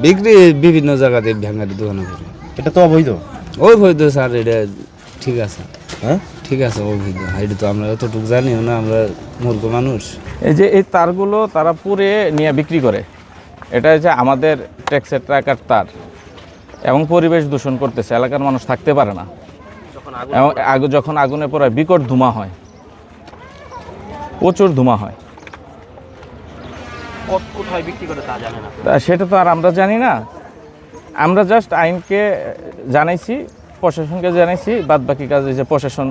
বিক্রি বিভিন্ন জায়গাতে ভ্যাঙ্গারি দোকানে করে। এটা তো অবৈধ। অবৈধ স্যার, এটা ঠিক আছে, হ্যাঁ ঠিক আছে অবৈধ। এটা তো আমরা এতটুকু জানিও না, আমরা মূর্খ মানুষ। এই যে এই তারগুলো তারা পুড়ে নিয়ে বিক্রি করে, এটা হচ্ছে আমাদের ট্যাক্সের টাকার তার, এবং পরিবেশ দূষণ করতেছে, এলাকার মানুষ থাকতে পারে না। এবং যখন আগুনে পড়ে বিকট ধোঁয়া হয়, প্রচুর ধোঁয়া হয়। কোথায় বিক্রি করে তা জানে না। তা সেটা তো আর আমরা জানি না, আমরা জাস্ট আইনকে জানাইছি, প্রশাসনকে জানাইছি, বাদ বাকি কাজ যে প্রশাসন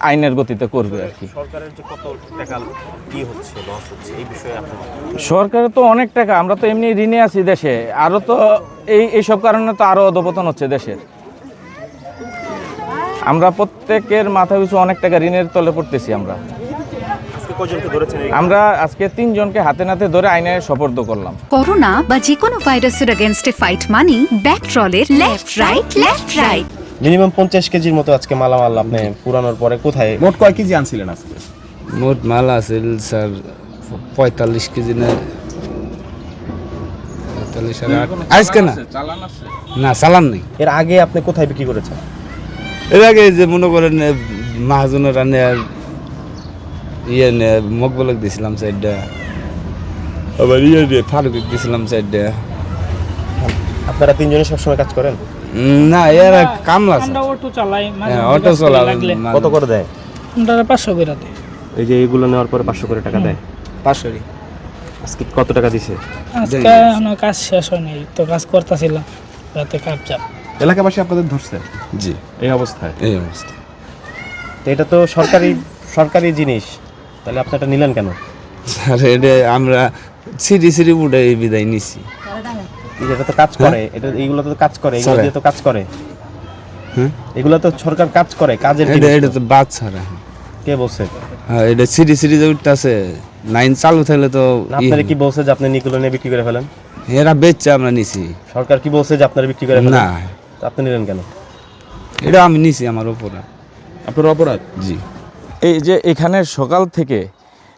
আইনের গতিতে করবে আর কি। সরকারের যে কত টাকা কি হচ্ছে, লস হচ্ছে, এই বিষয়ে আপনার সরকারের তো অনেক টাকা, আমরা তো এমনি ঋণে আছি দেশে, আরও তো এইসব কারণে তো আরও অধপতন হচ্ছে দেশের। আমরা প্রত্যেকের মাথা পিছু অনেক টাকা ঋণের তলে পড়তেছি। আমরা আজকে 3 জনকে হাতে নাতে ধরে আইনে সোপর্দ করলাম। করোনা বা যে কোনো ভাইরাসের এগেইনস্টে ফাইট মানি ব্যাকট্রলের লেফট রাইট। মিনিমাম 50 কেজির মতো আজকে মালামাল আপনি পুরানোর পরে কোথায়, মোট কয় কেজি আনছিলেন আজকে? মোট মাল আছে স্যার 45 কেজি না 45 আর 8 আজকে না, না চালান নেই। এর আগে আপনি কোথায় বিক্রি করেছেন? এর আগে যে মনে করেন মাহাজনের রানে আর ইয়ে মকবলক দিয়েছিলাম সাইডটা, আবার ইয়ে ফারুক দিয়েছিলাম সাইডটা। আপনারা 3 জনে সবসময় কাজ করেন? না, এরা কামলা আছে। আমরা অটো চালাই, অটো চালা। কত করে দেয়? আমরা 500 করে দেয়। এই যে এইগুলো নেওয়ার পরে 500 করে টাকা দেয়। 500 আজকে কত টাকা দিছে? আজকে আমার কাজ শেষ হয় নাই, তো কাজ করতেছিলাম রাতে কাজ চাপ। এলাকাবাসী আপনাদের ধরছে জি, এই অবস্থায়? এই অবস্থা। তো এটা তো সরকারি জিনিস, তাহলে আপনি এটা নিলেন কেন? স্যার এটা আমরা সিরি উঠে এই বিদায় নিছি। এটা তো কাজ করে, এটা এইগুলো তো কাজ করে, এগুলো দিয়ে তো কাজ করে। হ্যাঁ, এগুলো তো সরকার কাজ করে, কাজের এটা জিনিস। এটা তো বাদ ছাড়া। কে বলছে? হ্যাঁ, এটা সিরি যে উঠতেছে, লাইন চালু থাকলে তো আপনারা কি বলছে যে আপনি নিগুলো নিয়ে বিক্রি করে ফেলেন? এরা বেচছে, আমরা নিছি। সরকার কি বলছে যে আপনারা বিক্রি করে ফেলেন? না, তো আপনি নিলেন কেন? এটা আমি নিছি, আমার উপরে। আপনার অপরাধ? জি। এই যে এখানে সকাল থেকে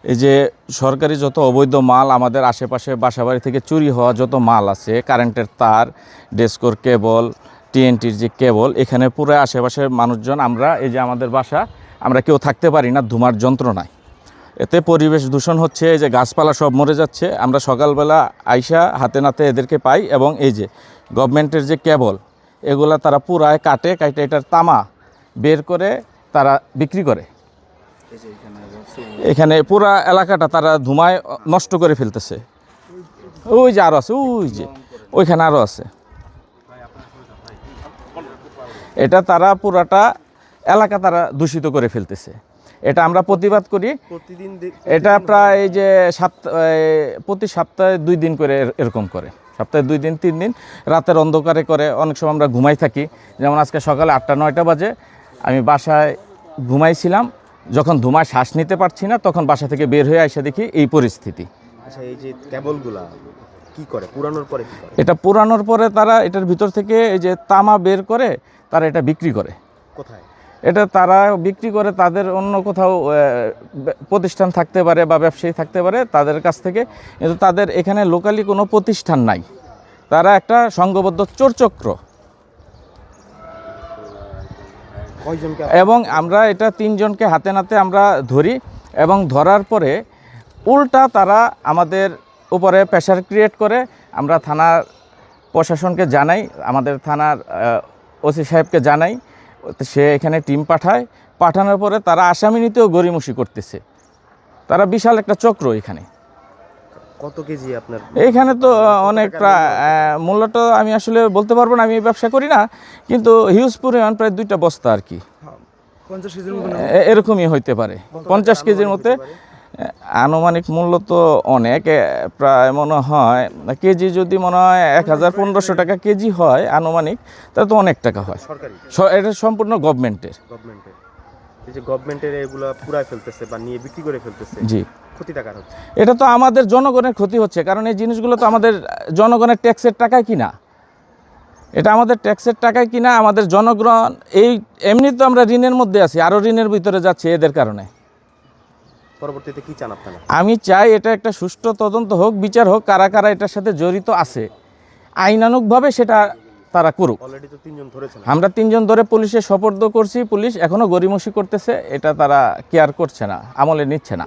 এই যে সরকারি যত অবৈধ মাল আমাদের আশেপাশে বাসাবাড়ি থেকে চুরি হওয়া যত মাল আছে, কারেন্টের তার, ডেস্কোর কেবল, টিএনটির যে কেবল, এখানে পুরো আশেপাশের মানুষজন, আমরা এই যে আমাদের বাসা, আমরা কেউ থাকতে পারি না ধুমার যন্ত্রণায়। এতে পরিবেশ দূষণ হচ্ছে, এই যে গাছপালা সব মরে যাচ্ছে। আমরা সকালবেলা আইসা হাতে নাতে এদেরকে পাই, এবং এই যে গভর্নমেন্টের যে কেবল, এগুলা তারা পুরায় কাটে এটার তামা বের করে তারা বিক্রি করে। এখানে পুরা এলাকাটা তারা ধুমায় নষ্ট করে ফেলতেছে। ওই যে আরও আছে, ওই যে ওইখানে আরও আছে। এটা তারা পুরাটা এলাকা তারা দূষিত করে ফেলতেছে। এটা আমরা প্রতিবাদ করি। এটা প্রায় এই যে প্রতি সপ্তাহে 2 দিন করে এরকম করে, সপ্তাহে 2 দিন 3 দিন রাতের অন্ধকারে করে। অনেক সময় আমরা ঘুমাই থাকি, যেমন আজকে সকালে 8টা-9টা বাজে আমি বাসায় ঘুমাইছিলাম। যখন ধুমায় শ্বাস নিতে পারছি না, তখন বাসা থেকে বের হয়ে এসে দেখি এই পরিস্থিতি। আচ্ছা, এই যে কেবলগুলা কি করে পুরানোর পরে কি করে? এটা পুরানোর পরে তারা এটার ভিতর থেকে এই যে তামা বের করে তারা এটা বিক্রি করে। কোথায়? এটা তারা বিক্রি করে তাদের অন্য কোথাও প্রতিষ্ঠান থাকতে পারে বা ব্যবসায়ী থাকতে পারে তাদের কাছ থেকে, কিন্তু তাদের এখানে লোকালি কোনো প্রতিষ্ঠান নাই। তারা একটা সংঘবদ্ধ চোরচক্র। এবং আমরা এটা 3 জনকে হাতে নাতে আমরা ধরি, এবং ধরার পরে উল্টা তারা আমাদের উপরে প্রেশার ক্রিয়েট করে। আমরা থানার প্রশাসনকে জানাই, আমাদের থানার ওসি সাহেবকে জানাই, সে এখানে টিম পাঠানোর পরে তারা আসামি নিতেও গড়িমসি করতেছে। তারা বিশাল একটা চক্র এখানে। কত কেজি আপনার এইখানে তো অনেক, মূল্যটা আমি আসলে বলতে পারবো না, আমি ব্যবসা করি না, কিন্তু হিউজ পরিমাণ, প্রায় 2টা বস্তা আর কি, 50 কেজির মতো এরকমই হইতে পারে। 50 কেজির মধ্যে আনুমানিক মূল্য তো অনেক, প্রায় মনে হয় কেজি যদি মনে হয় 1000-1500 টাকা কেজি হয় আনুমানিক, তাহলে তো অনেক টাকা হয়। এটা সম্পূর্ণ গভর্নমেন্টের। এই যে গভর্নমেন্টের এগুলা পুরাই ফেলতেছে বা নিয়ে বিক্রি করে ফেলতেছে, জি, ক্ষতি টাকার হচ্ছে। এটা তো আমাদের জনগণের ক্ষতি হচ্ছে, কারণ এই জিনিসগুলো তো আমাদের জনগণের ট্যাক্সের টাকায় কিনা। এটা আমাদের ট্যাক্সের টাকায় কিনা, আমাদের জনগণ এই এমনি তো আমরা ঋণের মধ্যে আছি, আরও ঋণের ভিতরে যাচ্ছে এদের কারণে। পরবর্তীতে কি চান আপনারা? আমি চাই এটা একটা সুষ্ঠু তদন্ত হোক, বিচার হোক, কারা কারা এটার সাথে জড়িত আছে, আইনানুগভাবে সেটা তারা করুক। অলরেডি তো 3 জন ধরেছেন। আমরা 3 জন ধরে পুলিশে সোপর্দ করছি, পুলিশ এখনও গড়িমসি করতেছে, এটা তারা কেয়ার করছে না, আমলে নিচ্ছে না।